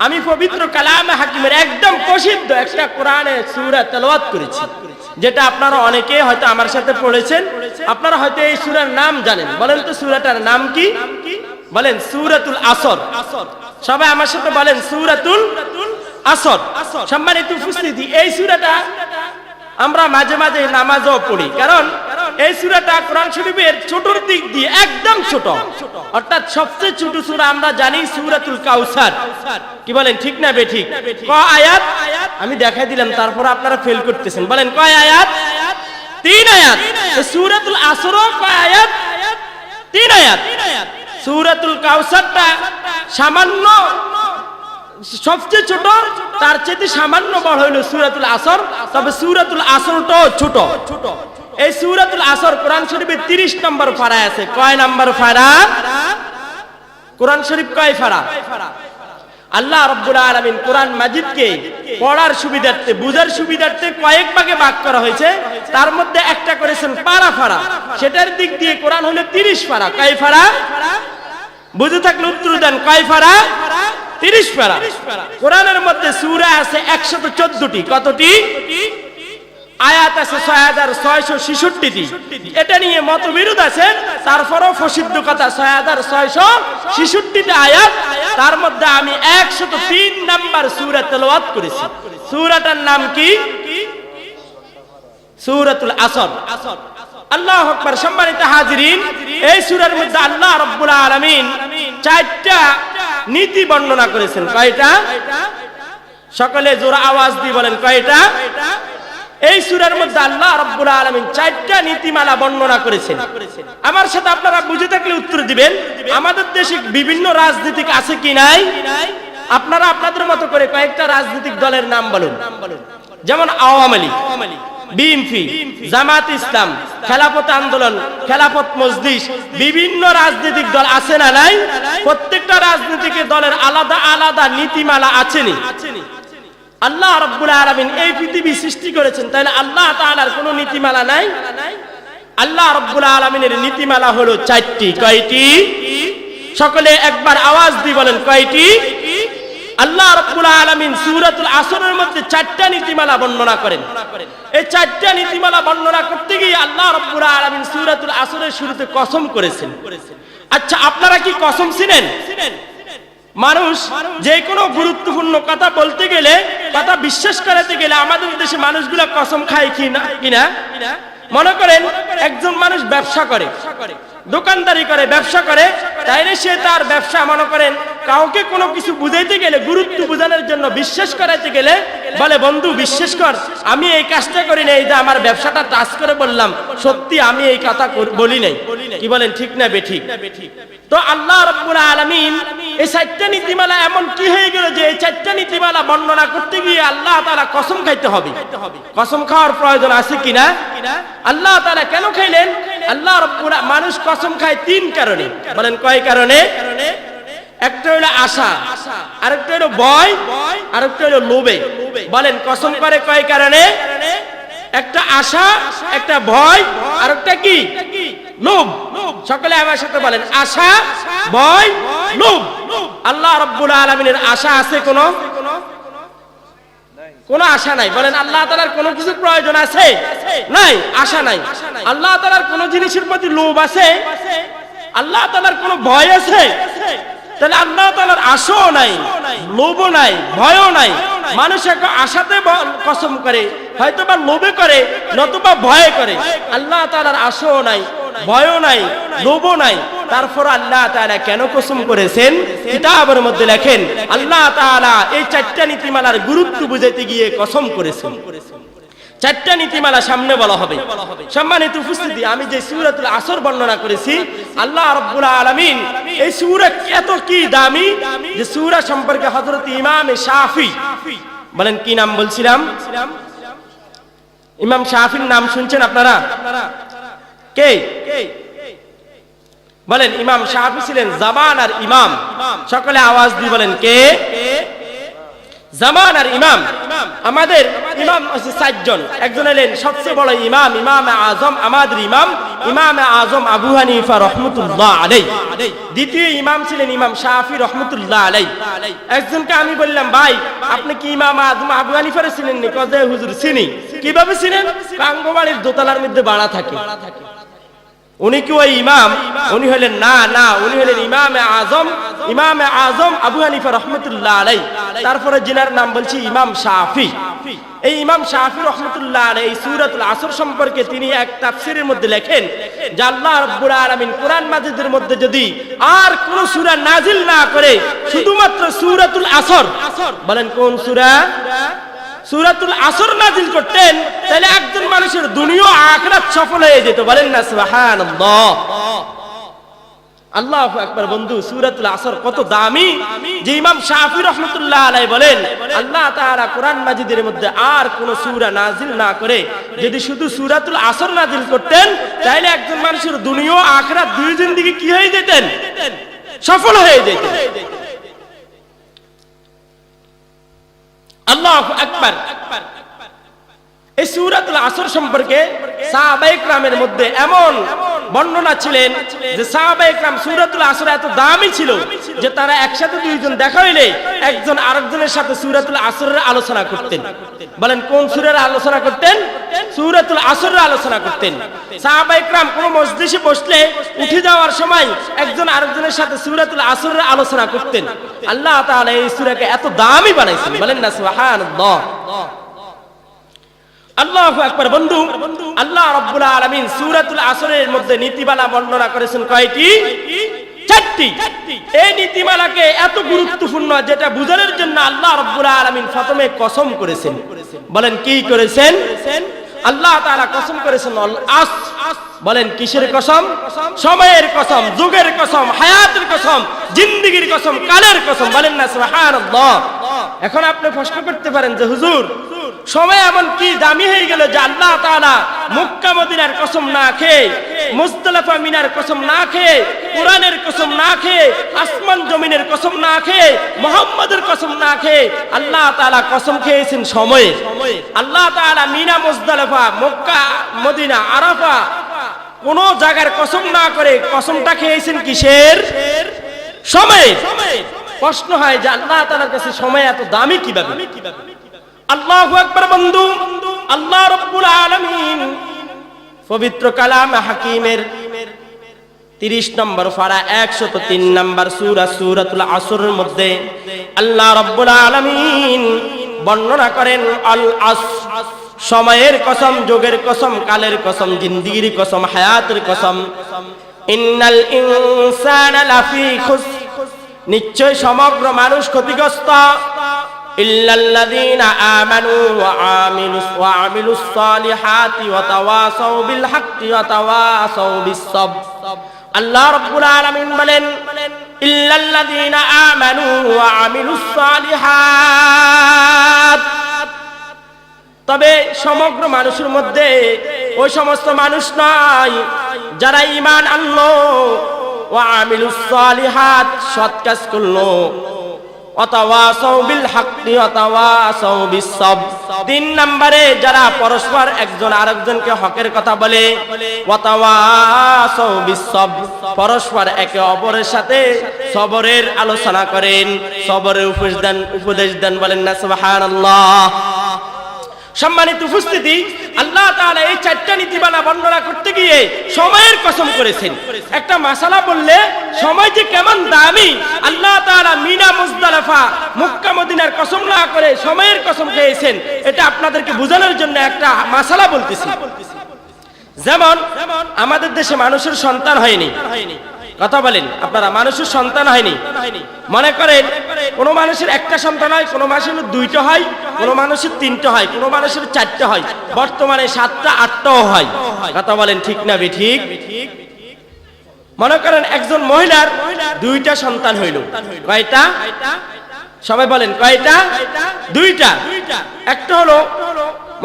আমি পবিত্র কালামে হাকিমের একদম প্রসিদ্ধ একটা কোরআনের সূরা তেলাওয়াত করেছি, যেটা আপনারা অনেকে হয়তো আমার সাথে পড়েছেন। আপনারা হয়তো এই সূরার নাম জানেন। বলেন তো সূরাটার নাম কি? বলেন সূরাতুল আসর। সবাই আমার সাথে বলেন সূরাতুল আসর। সম্মানিত উপস্থিতি, এই সূরাটা আমরা মাঝে মাঝে নামাজও পড়ি, কারণ এই সূরাটা কোরআন শরীফের ছোটর দিক দিয়ে একদম ছোট, অর্থাৎ সবচেয়ে ছোট সূরা আমরা জানি সূরাতুল কাউসার। কি বলেন, ঠিক না বেঠিক? কয় আয়াত আমি দেখাই দিলাম, তারপর আপনারা ফেল করতেছেন। বলেন কয় আয়াত? 3 আয়াত। সূরাতুল আসর কয় আয়াত? 3 আয়াত। সূরাতুল কাউসারটা সামান্য সবচেয়ে ছোট, তার চেয়ে সামান্য বড় হইল সূরাতুল আসর। তবে সূরাতুল আসরটাও ছোট। এই সূরাতুল আসর কোরআন শরীফের 30 নম্বর পারায় আছে। কয় নম্বর পারা? কোরআন শরীফ কয় পারা? আল্লাহ রাব্বুল আলামিন কোরআন মাজিদকে পড়ার সুবিধার্থে, বুঝার সুবিধার্থে কয়েক ভাগে ভাগ করা হয়েছে। তার মধ্যে একটা করেছেন পারা পারা, সেটার দিক দিয়ে কোরআন হলো 30 পারা। কয় পারা? বুঝে থাকলে উত্তর দেন। কয় পারা? 30 পারা। কোরআনের মধ্যে সূরা আছে 114টি। কতটি? আয়াত আছে 6666টি। এটা নিয়ে মতবিরোধ আছে, তারপরও প্রসিদ্ধ কথা 6666টি আয়াত। তার মধ্যে আমি 103 নাম্বার সূরা তেলাওয়াত করেছি। সূরাটার নাম কি? সূরাতুল আসর। আল্লাহু আকবার। সম্মানিত হাজিরিন, এই সূরার মধ্যে আল্লাহ রাব্বুল আলামিন 4টা নীতি বর্ণনা করেছেন। কয়টা? সকলে জোরে আওয়াজ দিয়ে বলেন কয়টা? এই সূরার মধ্যে আল্লাহ রাব্বুল আলামিন 4টা নীতিমালা বর্ণনা করেছেন। আমার সাথে আপনারা বুঝে থাকলে উত্তর দিবেন। আমাদের দেশে বিভিন্ন রাজনীতিক আছে কি নাই? আপনারা আপনাদের মতো করে কয়েকটা রাজনৈতিক দলের নাম বলুন। যেমন আওয়ামী লীগ, বিএনপি, জামাত ইসলাম, খেলাফত আন্দোলন, খেলাফত মজলিস, বিভিন্ন রাজনৈতিক দল আছে না নাই? প্রত্যেকটা রাজনৈতিক দলের আলাদা আলাদা নীতিমালা আছেনি? আল্লাহ রাব্বুল আলামিন এই পৃথিবী সৃষ্টি করেছেন, তাহলে আল্লাহ তাআলার কোনো নীতিমালা নাই? আল্লাহ রাব্বুল আলামিনের নীতিমালা হলো 4টি। কয়টি? সকলে একবার আওয়াজ দিয়ে বলেন কয়টি? আল্লাহ রাব্বুল আলামিন সূরাতুল আসরের মধ্যে 4টা নীতিমালা বর্ণনা করেন। এই 4টা নীতিমালা বর্ণনা করতে গিয়ে আল্লাহ রাব্বুল আলামিন সূরাতুল আসরের শুরুতে কসম করেছেন। আচ্ছা, আপনারা কি কসম চিনেন? মানুষ যে কোনো গুরুত্বপূর্ণ কথা বলতে গেলে, কথা বিশ্বাস করাতে গেলে আমাদের দেশে মানুষগুলো কসম খায় কিনা? মনে করেন একজন মানুষ ব্যবসা করে, দোকানদারি করে, ব্যবসা করে, তাইলে সে তার ব্যবসা মনে করেন কাউকে কোনো কিছু বুঝাইতে গেলে, গুরুত্ব বোঝানোর জন্য, বিশ্বাস করাইতে গেলে বলে বন্ধু বিশ্বাস কর, আমি এই কাজটা করি নাই, এই যে আমার ব্যবসাটা টাচ করে বললাম, সত্যি আমি এই কথা বলি নাই। কি বলেন, ঠিক না বেঠিক? তো আল্লাহ রাব্বুল আলামিন এই 4টা নীতিমালা এমন কি হয়ে গেল যে এই 4টা নীতিমালা বর্ণনা করতে গিয়ে আল্লাহ তাআলা কসম খাইতে হবে। কসম খাওয়ার প্রয়োজন আছে কিনা? আল্লাহ তাআলা কেন খাইলেন? আল্লাহ রাব্বুল মানুষ কসম খায় 3 কারণে। বলেন কয় কারণে? একটা হলো আশা, আরেকটা হলো ভয়, আরেকটা হলো লোভে। বলেন কসম করে কয় কারণে? একটা আশা, একটা ভয়, আরেকটা কি? লোভ। সকলে আমার সাথে বলেন আশা, ভয়, লোভ। আল্লাহ রাব্বুল আলামিনের আশা আছে কোনো? কোনো আশা নাই। বলেন আল্লাহ তাআলার কোনো কিছু প্রয়োজন আছে? নাই, আশা নাই। আল্লাহ তাআলার কোনো জিনিসের প্রতি লোভ আছে? আল্লাহ তাআলার কোনো ভয় আছে? তাহলে আল্লাহ তাআলার আশাও নাই, লোভও নাই, ভয়ও নাই। মানুষ এক আশাতে কসম করে, হয়তো বা লোভে করে, নতুবা ভয়ে করে। আল্লাহ তাআলার আশাও নাই, ভয়ও নাই, লোভও নাই, তারপর আল্লাহ তাআলা কেন কসম করেছেন? কিতাবের মধ্যে লেখেন আল্লাহ তাআলা এই 4টা নীতিমালার গুরুত্ব বুঝাইতে গিয়ে কসম করেছেন। 4টা নীতিমালা সামনে বলা হবে। সম্মানিত উপস্থিতি, আমি যে সূরাতুল আসর বর্ণনা করেছি, আল্লাহ রাব্বুল আলামিন এই সূরা এত কি দামি যে সূরা সম্পর্কে হযরত ইমাম শাফি, বলেন কি নাম বলছিলাম? ইমাম শাফির নাম শুনছেন আপনারা? কে বলেন? ইমাম শাফি ছিলেন জামানার ইমাম। সকলে আওয়াজ দিয়ে বলেন কে? জামানার ইমাম। আমাদের ইমাম আছে 4 জন। একজন হলেন সবচেয়ে বড় ইমাম, ইমাম আজম, আমাদের ইমাম ইমামে আজম আবু হানিফা রাহমাতুল্লাহ আলাইহি, দ্বিতীয় ইমাম ছিলেন ইমাম শাফি রাহমাতুল্লাহ আলাইহি। একজনকে আমি বললাম, ভাই আপনি কি ইমাম আজম আবু হানিফার ছিলেন নি? কয় হুজুর চিনি। কিভাবে ছিলেন? কাঙ্গবাড়ির দোতলার মধ্যে বাড়া থাকে। উনি কি ওই ইমাম? উনি হলেন না, উনি হলেন ইমামে আজম আবু হানিফা রাহমাতুল্লাহ আলাইহি। তারপরে জিনার নাম বলছি ইমাম শাফি। এই ইমাম শাফি রাহমাতুল্লাহ আলাইহি সূরাতুল আসর সম্পর্কে তিনি এক তাফসীরের মধ্যে লেখেন যে আল্লাহ রাব্বুল আলামিন কোরআন মাজিদের মধ্যে যদি আর কোন সূরা নাজিল না করে শুধুমাত্র সূরাতুল আসর, বলেন কোন সূরা? সূরাতুল আসর নাজিল করতেন, তাহলে একজন মানুষের দুনিয়া ও আখিরাত সফল হয়ে যেত। বলেন না সুবহানাল্লাহ। আল্লাহু আকবার। বন্ধু, সূরাতুল আসর কত দামি যে ইমাম শাফি রাহমাতুল্লাহ আলাইহি বলেন আল্লাহ তাআলা কোরআন মাজিদের মধ্যে আর কোন সূরা নাজিল না করে যদি শুধু সূরাতুল আসর নাজিল করতেন, তাহলে একজন মানুষের দুনিয়া ও আখিরাত দুই জিন্দেগি কি হয়ে যেতেন? সফল হয়ে যেতেন। আল্লাহু আকবার। এই সূরাতুল আসর সম্পর্কে সাহাবায়ে কেরামের মধ্যে এমন বর্ণনা ছিলেন যে সাহাবায়ে কেরাম সূরাতুল আসর এত দামি ছিল যে তারা একসাথে দুইজন দেখা হইলে একজন আরেকজনের সাথে সূরাতুল আসরের আলোচনা করতেন। বলেন কোন সূরার আলোচনা করতেন? সূরাতুল আসরের আলোচনা করতেন। সাহাবায়ে কেরাম কোন মজলিসে বসলে উঠে যাওয়ার সময় একজন আরেকজনের সাথে সূরাতুল আসরের আলোচনা করতেন। আল্লাহ তাআলা এই সূরাকে এত দামি বানাইছেন। বলেন না সুবহানাল্লাহ। আল্লাহু আকবার। বন্ধু, আল্লাহ রাব্বুল আলামিন সূরাতুল আসরের মধ্যে নীতিমালা বর্ণনা করেছেন কয়টি? 4টি। এই নীতিমালাকে এত গুরুত্বপূর্ণ যেটা বুঝানোর জন্য আল্লাহ রাব্বুল আলামিন প্রথমে কসম করেছেন। বলেন কি করেছেন? আল্লাহ তাআলা কসম করেছেন আল আসর। বলেন কিসের কসম? সময়ের কসম, যুগের কসম, হায়াতের কসম, জিন্দেগির কসম, কালের কসম। বলেন না সুবহানাল্লাহ। এখন আপনি প্রশ্ন করতে পারেন যে হুজুর সময় এমন কি দামি হয়ে গেল যে আল্লাহ তাআলা মক্কা মদিনার কসম না খেয়ে, মুজদালিফা মিনার কসম না খেয়ে, কোরআনের কসম না খেয়ে, আসমান জমিনের কসম না খেয়ে, মুহাম্মাদের কসম না খেয়ে আল্লাহ তাআলা কসম খেয়েছেন সময়ে। আল্লাহ তাআলা মিনা, মুজদালিফা, মক্কা, মদিনা, আরাফা কোন জায়গার কসম না করে কসমটা খেয়েছেন কিসের? সময়ে। প্রশ্ন হয় যে আল্লাহ তাআলার কাছে সময় এত দামি কিভাবে? আল্লাহু আকবার। বন্ধু, আল্লাহ রাব্বুল আলামিন পবিত্র কালাম হাকিমের 30 নম্বর পারা 103 নম্বর সূরা সূরাতুল আসরের মধ্যে আল্লাহ রাব্বুল আলামিন বর্ণনা করেন আল আসর, সময়ের কসম, যুগের কসম, কালের কসম, জিন্দেগির কসম, হায়াতের কসম। ইন্নাল ইনসানা লাফি খুসর, নিশ্চয় সমগ্র মানুষ ক্ষতিগ্রস্ত। ইল্লাল্লাযীনা আমানু ওয়া আমিলুস সালিহাতি ওয়া তাওয়াসাউ বিল হাক্কি ওয়া তাওয়াসাউ বিস সাবর। আল্লাহ রাব্বুল আলামিন বলেন ইল্লাল্লাযীনা আমানু ওয়া আমিলুস সালিহাত, তবে সমগ্র মানুষের মধ্যে ওই সমস্ত মানুষ নয় যারা ঈমান আনলো, ওয়া আমিলুস সালিহাত সৎ কাজ করলো, ওয়াতাওয়াসাউ বিল হাক্কি ওয়াতাওয়াসাউ বিস সাবর। 3 নম্বরে যারা পরস্পর একজন আরেকজনকে হকের কথা বলে, ওয়াতাওয়াসাউ বিস সাবর, পরস্পর একে অপরের সাথে সবরের আলোচনা করেন, সবরের উপদেশ দেন। বলেন না সুবহানাল্লাহ। সম্মানিত উপস্থিতি, আল্লাহ তাআলা এই 4টা নীতিমালা বর্ণনা করতে গিয়ে সময়ের কসম করেছেন। একটা মাসালা বললে সময় যে কেমন দামি, আল্লাহ তাআলা মিনা, মুজদালিফা, মক্কা, মদিনার কসম না করে সময়ের কসম খেয়েছেন। এটা আপনাদেরকে বোঝানোর জন্য একটা মাসালা বলতেছি। যেমন আমাদের দেশে মানুষের সন্তান হয়নি, কথা বলেন আপনারা, মানুষের সন্তান হয়নি। মনে করেন কোন মানুষের একটা সন্তান হয়, কোন মানুষের 2টা হয়, কোন মানুষের 3টা হয়, কোন মানুষের 4টা হয়, বর্তমানে 7টা 8টাও হয়। কথা বলেন ঠিক না বেঠিক? মনে করেন একজন মহিলার 2টা সন্তান হইল। কয়টা? সবাই বলেন কয়টা? 2টা। একটা হলো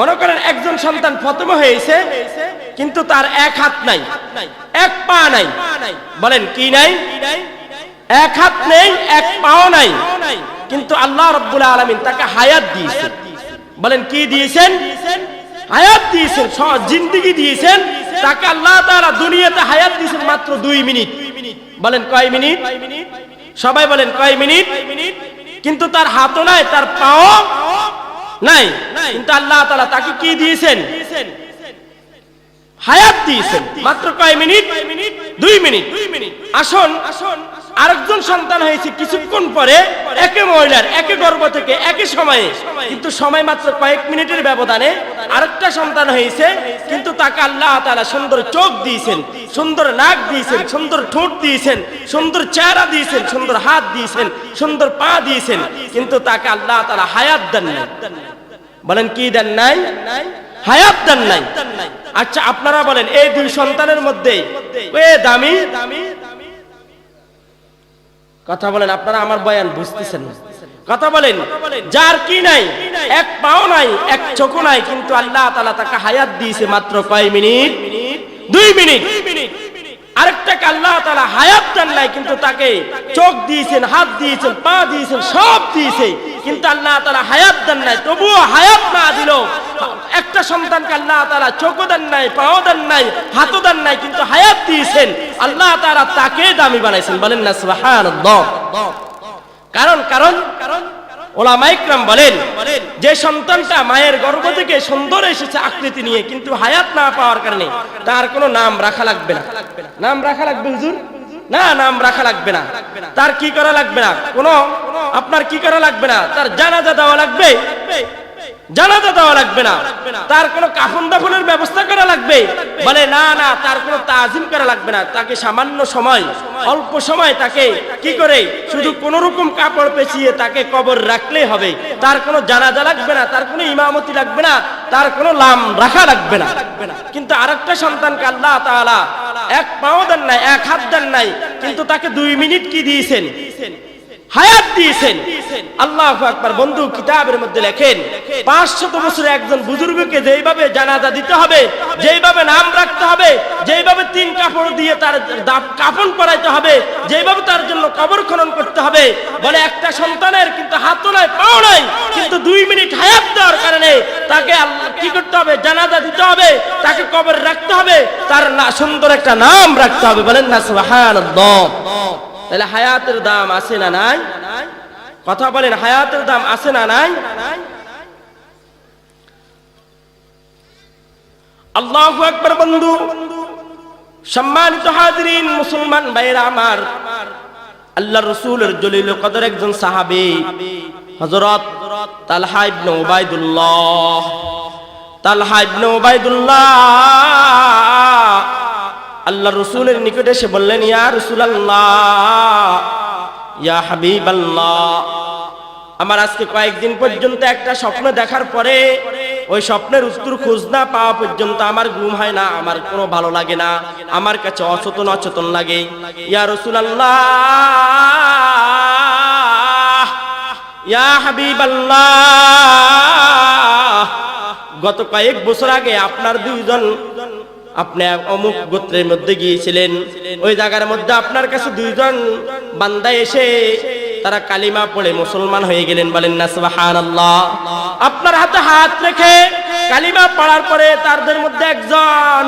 মনে করেন একজন সন্তান প্রথমে হয়েছে কিন্তু তার এক হাত নাই, এক পা নাই। বলেন কি নাই? এক হাত নেই, এক পাও নাই, কিন্তু আল্লাহ রাব্বুল আলামিন তাকে হায়াত দিয়েছেন। বলেন কি দিয়েছেন? হায়াত দিয়েছেন, জিন্দেগি দিয়েছেন। তাকে আল্লাহ তাআলা দুনিয়াতে হায়াত দিয়েছেন মাত্র 2 মিনিট। বলেন কয় মিনিট? সবাই বলেন কয় মিনিট? কিন্তু তার হাতও নাই, তার পাও নাই, কিন্তু আল্লাহ তাআলা তাকে কি দিয়েছেন? হায়াত দিয়েছেন। মাত্র কয় মিনিট? 2 মিনিট। আসুন, আরেকজন সন্তান হয়েছে কিছুক্ষণ পরে, একই মহিলার একই গর্ভ থেকে একই সময়ে, কিন্তু সময় মাত্র কয়েক মিনিটের ব্যবধানে আরেকটা সন্তান হয়েছে, কিন্তু তাকে আল্লাহ তাআলা সুন্দর চোখ দিয়েছেন, সুন্দর নাক দিয়েছেন, সুন্দর ঠোঁট দিয়েছেন, সুন্দর চেহারা দিয়েছেন, সুন্দর হাত দিয়েছেন, সুন্দর পা দিয়েছেন, কিন্তু তাকে আল্লাহ তাআলা হায়াত দেন নাই। বলেন কি দেন নাই? হায়াত দেন নাই। আচ্ছা আপনারা বলেন এই 2 সন্তানের মধ্যে কে দামি? কথা বলেন, আপনারা আমার বয়ান বুঝতেছেন না। কথা বলেন, যার কি নাই, এক পাও নাই, এক চোখও নাই, কিন্তু আল্লাহ তাআলা তাকে হায়াত দিয়েছে মাত্র কয় মিনিট? 2 মিনিট। আরেকটাকে আল্লাহ তাআলা হায়াত দেন নাই, কিন্তু তাকে চোখ দিয়েছেন, হাত দিয়েছেন, পা দিয়েছেন, সব দিয়েছে, কিন্তু আল্লাহ তাআলা হায়াত দেন নাই। তবুও হায়াত না দিল, একটা সন্তানকে আল্লাহ তাআলা চোখও দেন নাই, পাও দেন নাই, হাতও দেন নাই, কিন্তু হায়াত দিয়েছেন, আল্লাহ তাআলা তাকে দামি বানাইছেন। বলেন না সুবহানাল্লাহ। কারণ উলামা ইকরাম বলেন যে সন্তানটা মায়ের গর্ভ থেকে সুন্দর এসেছে আকৃতি নিয়ে, কিন্তু হায়াত না পাওয়ার কারণে তার কোনো নাম রাখা লাগবে না। নাম রাখা লাগবে হুজুর? না, নাম রাখা লাগবে না। তার কি করা লাগবে না? আপনার কি করা লাগবে না? তার জানাজা দেওয়া লাগবে? জানাজা দেওয়া লাগবে না। তার কোনো কাফন দাফনের ব্যবস্থা করা লাগবে? বলে না, তার কোনো তাজিম করা লাগবে না। তাকে সামান্য সময়, অল্প সময় তাকে কি করে শুধু কোন রকম কাপড় পেঁচিয়ে তাকে কবর রাখলেই হবে। তার কোনো জানাজা লাগবে না, তার কোনো ইমামতি লাগবে না, তার কোনো নাম রাখা লাগবে না। কিন্তু আরেকটা সন্তানকে আল্লাহ তাআলা এক পাও দেন নাই, এক হাত দেন নাই, কিন্তু তাকে 2 মিনিট কি দিয়েছেন? হায়াত দিয়েছেন। আল্লাহু আকবার। বন্ধু কিতাবের মধ্যে লেখেন 500 বছরে একজন বুজুর্গকে যেইভাবে জানাজা দিতে হবে, যেইভাবে নাম রাখতে হবে, যেইভাবে 3 কাপড় দিয়ে তার কাফন পরাইতে হবে, যেইভাবে তার জন্য কবর খনন করতে হবে, বলে একটা সন্তানের কিন্তু হাতও নাই, পাও নাই, কিন্তু 2 মিনিট হায়াত দেওয়ার কারণে তাকে কি করতে হবে? জানাজা দিতে হবে, তাকে কবর রাখতে হবে, তার সুন্দর একটা নাম রাখতে হবে। বলেন না সুবহানাল্লাহ। তাহলে হায়াতের দাম আছে না নাই? কথা বলেন, হায়াতের দাম আছে না নাই? আল্লাহু আকবার। বন্ধু সম্মানিত হাজিরিন, মুসলমান ভাইরা আমার, আল্লাহর রাসূলের জলিল কদর একজন সাহাবী হযরত তালহা ইবনে উবাইদুল্লাহ। তালহা ইবনে উবাইদুল্লাহ আল্লাহর রাসূলের নিকটে এসে বললেন, ইয়া রাসূলুল্লাহ, ইয়া হাবিবাল্লাহ, আমার আজকে কয়েকদিন পর্যন্ত একটা স্বপ্ন দেখার পরে ওই স্বপ্নের উত্তর খোঁজ না পাওয়া পর্যন্ত আমার ঘুম হয় না, আমার কোনো ভালো লাগে না, আমার কাছে অচেতন অচেতন লাগে। ইয়া রাসূলুল্লাহ, ইয়া হাবিবাল্লাহ, গত কয়েক বছর আগে আপনার 2 জন, আপনি অমুক গোত্রের মধ্যে গিয়েছিলেন, ওই জায়গার মধ্যে আপনার কাছে 2 জন বান্দা এসে তারা কালিমা পড়ে মুসলমান হয়ে গেলেন। বলেন না সুবহানাল্লাহ। আপনার হাতে হাত রেখে কালিমা পড়ার পরে তাদের মধ্যে একজন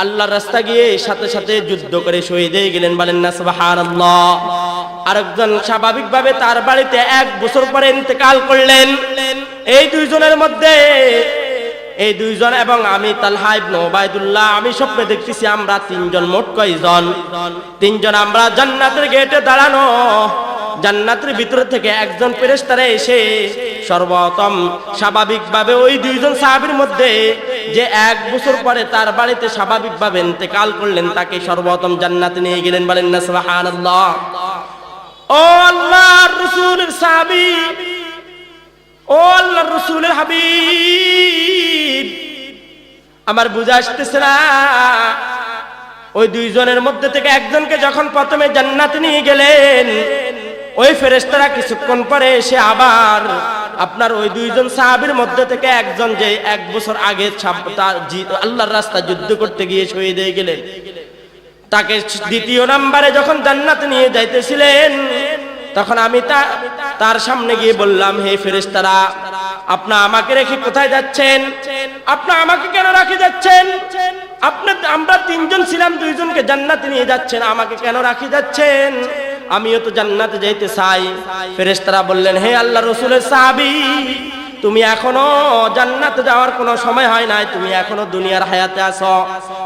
আল্লাহর রাস্তা গিয়ে সাথে সাথে যুদ্ধ করে শহীদ হয়ে গেলেন। বলেন না সুবহানাল্লাহ। আরেকজন স্বাভাবিকভাবে তার বাড়িতে 1 বছর পরে ইন্তেকাল করলেন। এই 2 জনের মধ্যে, এই 2 জন এবং আমি তালহা ইবনে উবাইদুল্লাহ, আমি স্বপ্নে দেখতেছি আমরা 3 জন, মোট কয়জন? 3 জন। আমরা জান্নাতের গেটে দাঁড়ানো, জান্নাতের ভিতর থেকে একজন ফেরেশতারা এসে সর্বপ্রথম স্বাভাবিকভাবে ওই 2 জন সাহাবীর মধ্যে যে 1 বছর পরে তার বাড়িতে স্বাভাবিকভাবে ইন্তেকাল করলেন, তাকে সর্বপ্রথম জান্নাতে নিয়ে গেলেন। বলেন না সুবহানাল্লাহ। ও আল্লাহর রাসূলের সাহাবী, ও আল্লাহর রাসূলের হাবিব, আমার বুঝা আসতেছে না, ওই 2 জনের মধ্যে থেকে একজনকে যখন প্রথমে জান্নাতে নিয়ে গেলেন, ওই ফেরেশতারা কিছুক্ষণ পরে এসে আবার আপনার ওই 2 জন সাহাবীর মধ্যে থেকে একজন যে 1 বছর আগে আল্লাহর রাস্তায় যুদ্ধ করতে গিয়ে শহীদ হয়ে গেলেন, তাকে দ্বিতীয় নম্বরে যখন জান্নাতে নিয়ে যাইতেছিলেন, তখন আমি তার সামনে গিয়ে বললাম, হে ফেরেশতারা, আপনি আমাকে রেখে কোথায় যাচ্ছেন? আপনি আমাকে কেন রেখে যাচ্ছেন? আমরা তিনজন ছিলাম, দুইজনকে জান্নাতে নিয়ে যাচ্ছেন, আমাকে কেন রাখি যাচ্ছেন? আমিও তো জান্নাতে যাইতে চাই। ফেরেশতারা বললেন, হে আল্লাহ রাসূলের সাহাবী, তুমি এখনো জান্নাতে যাওয়ার কোনো সময় হয় নাই, তুমি এখনো দুনিয়ার হায়াতে আছো।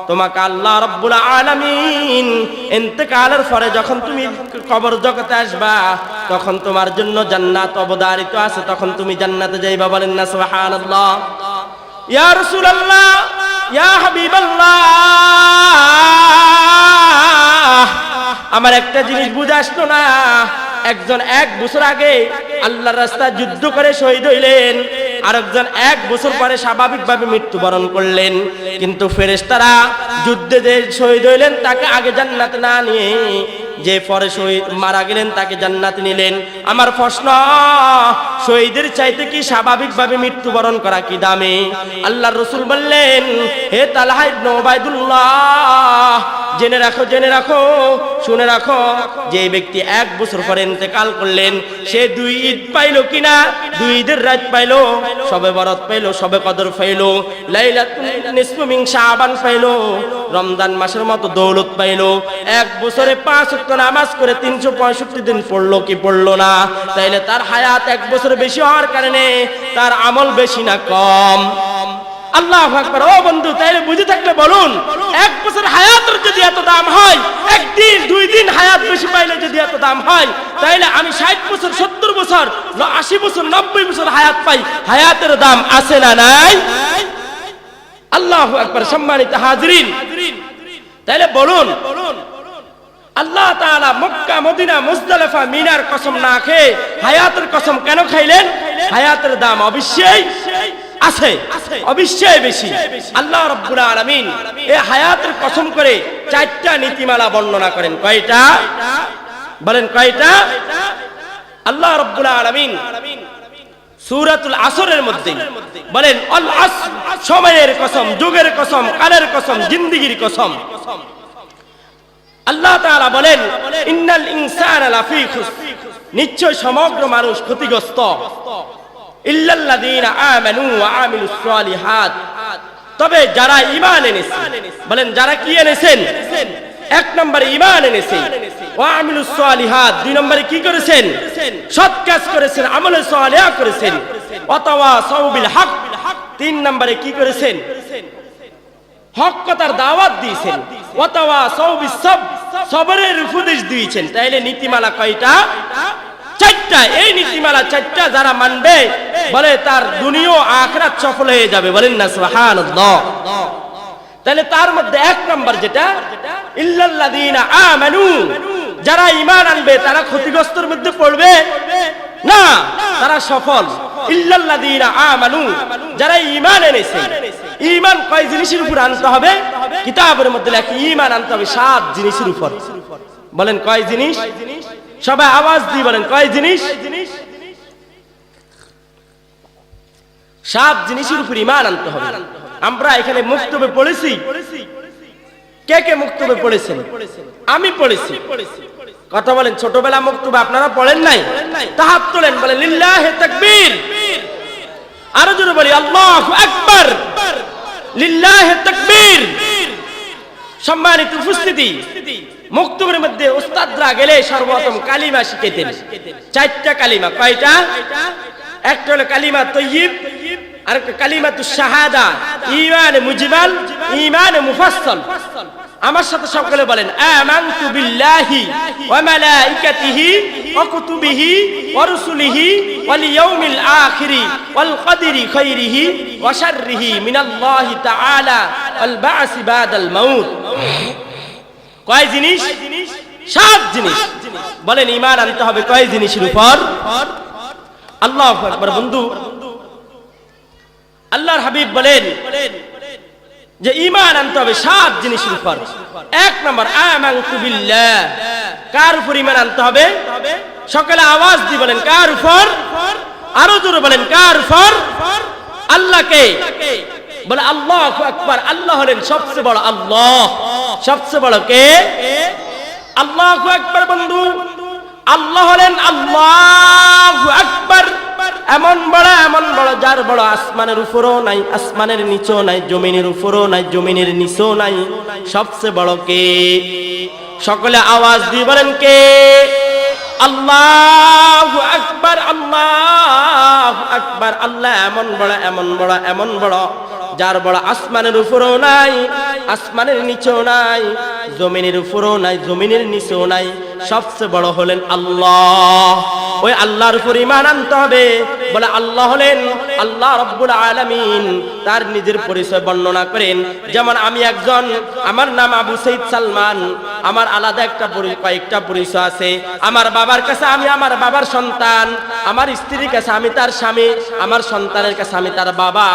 তোমাকে আল্লাহ রাব্বুল আলামিন ইন্তেকালের পরে যখন তুমি কবর জগতে আসবা, তখন তোমার জন্য জান্নাত অবধারিত আছে, তখন তুমি জান্নাতে যাইবা। বলেন না সুবহানাল্লাহ। ইয়া রাসূলুল্লাহ, ইয়া হাবিবাল্লাহ, আমার একটা জিনিস বুঝে আসতো না। একজন 1 বছর আগে আল্লাহর রাস্তায় যুদ্ধ করে শহীদ হইলেন, আরেকজন 1 বছর পরে স্বাভাবিকভাবে মৃত্যুবরণ করলেন, কিন্তু ফেরেশতারা যুদ্ধে যে শহীদ হইলেন তাকে আগে জান্নাতে না নিয়ে যে পরে শহীদ মারা গেলেন তাকে জান্নাতে নিলেন। আমার প্রশ্ন, শহীদের চাইতে কি স্বাভাবিকভাবে মৃত্যুবরণ করা কি দামি? আল্লাহর রাসূল বললেন, হে তালহা ইবনে উবাইদুল্লাহ, জেনে রাখো, জেনে রাখো, শুনে রাখো, যে ব্যক্তি 1 বছর পরে ইন্তেকাল করলেন, সে 2 ঈদ পাইল কিনা? 2 ঈদের রাত পাইল, শবে বরাত পাইল, শবে কদর পাইল, লাইলাতুল নিসফু মিন শাবান পাইল, রমজান মাসের মতো দৌলত পাইল। 1 বছরে 5 ওয়াক্ত নামাজ করে 365 দিন পড়লো কি পড়লো না? তাইলে তার হায়াত 1 বছর বেশি হওয়ার কারণে তার আমল বেশি না কম? আল্লাহু আকবার। ও বন্ধু, তাইলে বুঝে থাকলে বলুন, 1 বছর হায়াতের যদি এত দাম হয়, 1 দিন 2 দিন হায়াত বেশি পাইলে যদি এত দাম হয়, তাইলে আমি 60 বছর, 70 বছর, 80 বছর, 90 বছর হায়াত পাই, হায়াতের দাম আছে না নাই? আল্লাহু আকবার। সম্মানিত হাজিরিন, তাইলে বলুন, আল্লাহ তাআলা মক্কা, মদিনা, মুজদালিফা, মিনার কসম না খেয়ে হায়াতের কসম কেন খাইলেন? হায়াতের দাম অবশ্যই আছে, অবশ্যই বেশি। আল্লাহ রাব্বুল আলামিন এই হায়াতের কসম করে 4টা নীতিমালা বর্ণনা করেন। কয়টা? বলেন কয়টা? আল্লাহ রাব্বুল আলামিন সূরাতুল আসরের মধ্যে বলেন, আল আসর, সময়ের কসম, যুগের কসম, কালের কসম, জিন্দেগির কসম। আল্লাহ তাআলা বলেন, ইন্নাল ইনসানা লাফি খুসর, নিশ্চয় সমগ্র মানুষ ক্ষতিগ্রস্ত, ইল্লাল্লাযীনা আমানু ওয়া আমিলুস সালিহাত, তবে যারা ঈমান এনেছে। বলেন যারা কি এনেছেন? 1 নম্বরে ঈমান এনেছে, ওয়া আমিলুস সালিহাত 2 নম্বরে কি করেছেন? সৎ কাজ করেছেন, আমলে সালিহা করেছেন, ওয়া তাওয়াসাউ বিল হক 3 নম্বরে কি করেছেন? হক কথার দাওয়াত দিয়েছেন, ওয়া তাওয়াসাউ বিস সাবর, সবরের উপদেশ দিয়েছেন। তাইলে নীতিমালা কয়টা? 4টা। এই নীতিমালা 4টা যারা মানবে, বলে তার দুনিয়া ও আখিরাত সফল হয়ে যাবে। বলেন না সুবহানাল্লাহ। তাহলে তার মধ্যে 1 নম্বর যেটা, ইল্লাল্লাযীনা আমানু, যারা ঈমান আনবে তারা ক্ষতিগ্রস্তের মধ্যে পড়বে না, তারা সফল। ইল্লাল্লাযীনা আমানু, যারা ঈমান এনেছে। ঈমান কয় জিনিসের উপর আনতে হবে? কিতাবের মধ্যে লেখা ঈমান আনতে হবে 7 জিনিসের উপর। বলেন কয় জিনিস? সবাই আওয়াজ দিয়ে বলেন কয় জিনিস? 7 জিনিসের উপর ঈমান আনতে হবে। আমরা এখানে মুক্তবে পড়েছি, কে কে মুক্তবে পড়েছেন? আমি পড়েছি। কথা বলেন, ছোটবেলা মুক্তবে আপনারা পড়েন নাই? তাহাত তোলেন, বলেন লিল্লাহি তাকবীর। আরো জোরে বলি আল্লাহু আকবার, লিল্লাহি তাকবীর। সম্মানিত উপস্থিতি, মুক্তবের মধ্যে উস্তাদরা গেলে সর্বপ্রথম কালিমা শিখাইতেন। 4টা কালিমা। কয়টা? একটা হলো কালিমা তাইয়্যিব, আরেকটা কালিমাতুশ শাহাদা, ঈমান মুজমাল, ঈমান মুফাসসাল। আমার সাথে সকলে বলেন, আমানতু বিল্লাহি ওয়া মালাইকাতিহি ওয়া কুতুবিহি ওয়া রুসুলিহি ওয়াল ইয়াউমিল আখিরি ওয়াল কদরি খাইরিহি ওয়া শাররিহি মিনাল্লাহি তাআলা ওয়াল বা'সি বাদাল মাউত। কয় জিনিস? 7 জিনিস। বলেন ঈমান আনতে হবে কয় জিনিসের উপর? আল্লাহু আকবার। বন্ধু, আল্লাহর হাবিব বলেন যে ঈমান আনতে হবে 7 জিনিসের উপর। 1 নম্বর আমানতু বিল্লাহ। কার উপর ঈমান আনতে হবে? সকলে আওয়াজ দিয়ে বলেন কার উপর? আরো জোরে বলেন কার উপর? আল্লাহকে। বলে আল্লাহু আকবার। আল্লাহ হলেন সবচেয়ে বড়। আল্লাহ সবচেয়ে বড় কে? আল্লাহু আকবার। বন্ধু, আল্লাহ হলেন আল্লাহু আকবার, এমন বড় বড় যার বড় আসমানের উপরও নাই, আসমানের নিচেও নাই, জমিনের উপরও নাই, জমিনের নিচেও নাই, সবচেয়ে বড় কে? সকলে আওয়াজ দিয়ে বলেন কে? আল্লাহু আকবার, আল্লাহু আকবার। আল্লাহ এমন বড়, এমন বড়, এমন বড়, যার বড় আসমানের উপরেও নাই, আসমানের নিচেও নাই, জমিনের উপরেও নাই, জমিনের নিচেও নাই, সবচেয়ে বড় হলেন আল্লাহ। ওই আল্লাহর উপর ঈমান আনতে হবে। বলে আল্লাহ হলেন আল্লাহ রাব্বুল আলামিন। তার নিজের পরিচয় বর্ণনা করেন, যেমন আমি একজন, আমার নাম আবু সঈদ সালমান, আমার আলাদা একটা কয়েকটা পরিচয় আছে। আমার বাবার কাছে আমি আমার বাবার সন্তান, আমার স্ত্রীর কাছে আমি তার স্বামী, আমার সন্তানের কাছে আমি তার বাবা,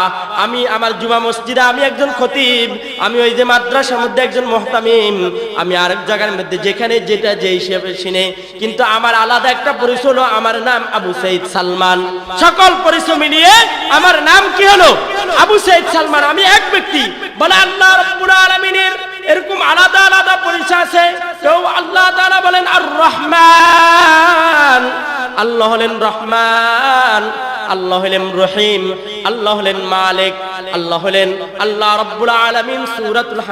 আমি আমার জুমা মসজিদে আমি একজন খতিব, আমি ওই যে মাদ্রাসার মধ্যে একজন মুহতামিম, আমি আরেক জায়গার মধ্যে যেখানে যেটা যে হিসেবে শুনে, কিন্তু আমার আলাদা একটা পরিচয় হলো আমার নাম আবু সঈদ সালমান। সকল পরিচয় মিলিয়ে আমার নাম কি হলো? আবু সঈদ সালমান। আমি এক ব্যক্তি। বলে আল্লাহ রাব্বুল আলামিনের এরকম আলাদা আলাদা পরিচয় আছে। কেউ আল্লাহ তাআলা বলেন আর রহমান, আল্লাহ হলেন রহমান, আল্লাহ হলেন রহিম, আল্লাহ হলেন মালিক, আল্লাহ হলেন আল্লাহ রাব্বুল আলামিন। সূরাতুল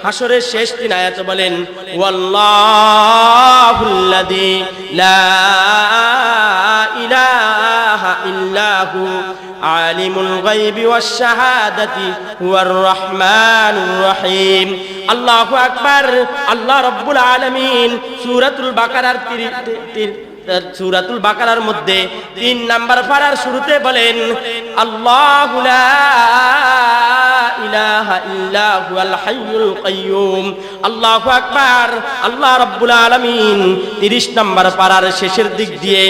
হাসরের শেষ 3 আয়াতে বলেন ওয়াল্লাহুল্লাযী লা ইলাহা ইল্লাহু আলিমুল গায়বি ওয়াশ শাহাদাতি হুয়ার রহমানুর রহিম। আল্লাহু আকবার। আল্লাহ রাব্বুল আলামিন সূরাতুল বাকারার মধ্যে 3 নাম্বার পারার শুরুতে বলেন আল্লাহু লা ইলাহা ইল্লা হুয়াল হাইয়ুল কাইয়্যুম। আল্লাহু আকবার। আল্লাহ রাব্বুল আলামিন 30 নাম্বার পারার শেষের দিক দিয়ে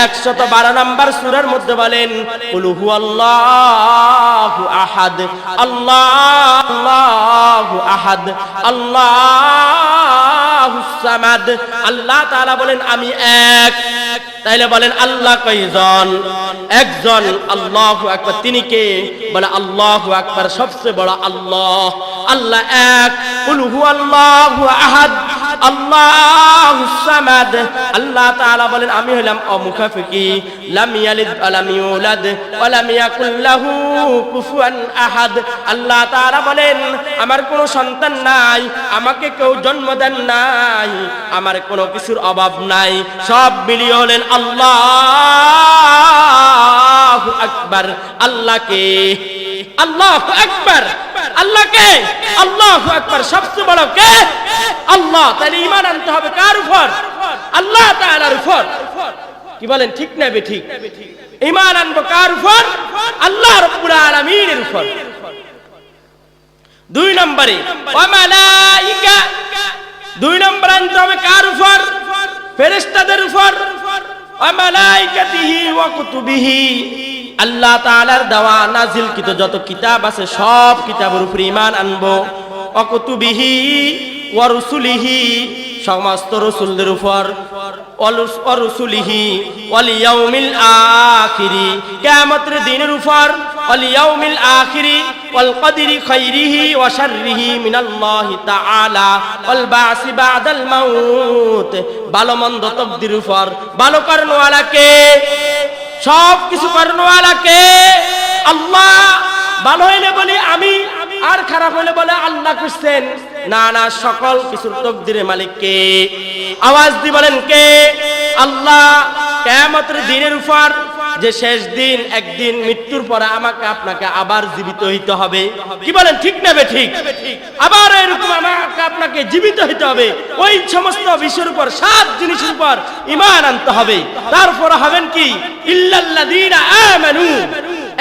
112 নাম্বার সূরার মধ্যে বলেন কুল হুয়াল্লাহু আহাদ, আল্লাহু আহাদ, আল্লাহুস সামাদ। আল্লাহ তাআলা বলেন আমি এক। তাইলে বলেন আল্লাহ কয়জন? একজন। আল্লাহু আকবার। তিনি কে? বলে আল্লাহু আকবার, সবচেয়ে বড় আল্লাহ। আল্লাহ এক। কুল হুয়াল্লাহু আহাদ, আল্লাহুস সামাদ। আল্লাহ তাআলা বলেন আমি হলাম অমুখাফিকি, লাম ইয়ালিদ ওয়া লাম ইউলাদ ওয়া লাম ইয়াকুল লাহু কুফুয়ান আহাদ। আল্লাহ তাআলা বলেন আমার কোনো সন্তান নাই, আমাকে কেউ জন্ম দেন নাই, আমার কোনো কিছুর অভাব নাই, সব মিলিয়ে হলেন আল্লাহু আকবার। আল্লাহকে আল্লাহু আকবার। আল্লাহকে আল্লাহু আকবার। সবচেয়ে বড় কে? আল্লাহ। তাহলে ঈমান আনতে হবে কার উপর? আল্লাহ তাআলার উপর। কি বলেন, ঠিক না বেঠিক? ঈমান আনবো কার উপর? আল্লাহ রাব্বুল আলামিনের উপর। 2 নম্বরে ওয়া মালাইকা। 2 নম্বর আনতে হবে কার উপর? ফেরেশতাদের উপর। ওয়া মালাইকাতিহি ওয়া কুতুবিহি। আল্লাহ তাআলার দেওয়া নাজিলকৃত যত কিতাব আছে সব কিতাবের উপর ঈমান আনবো। ওয়া কুতুবিহি ওয়া রুসুলিহি, সমস্ত রাসূলদের উপর। ওয়া রুসুলিহি ওয়াল ইয়াউমিল আখিরি, কিয়ামতের দিনের উপর। ওয়াল ইয়াউমিল আখিরি ওয়াল কদরি খাইরিহি ওয়া শাররিহি মিনাল্লাহি তাআলা ওয়াল বাসি বাদাল মাউত। ভালো মন্দ তকদির উপর। ভালো কর্মওয়ালা কে? সব কিছু কর্মওয়ালা কে? আল্লাহ। ভালো হইলে বলি আমি, আর খারাপ হইলে বলে আল্লাহ করছেন। না না, সকল কিছুর তকদিরের মালিক কে? আওয়াজ দিয়ে বলেন কে? আল্লাহ। কিয়ামতের দিনের উপর, যে শেষ দিন, একদিন মৃত্যুর পরে আমাকে আপনাকে আবার জীবিত হইতে হবে। কি বলেন, ঠিক না বেঠিক? আবার এরকম আমাকে আপনাকে জীবিত হইতে হবে। ওই সমস্ত বিষয়ের উপর, 7 জিনিসের উপর ঈমান আনতে হবে। তারপর হবেন কি? ইল্লাল্লাযীনা আমানু।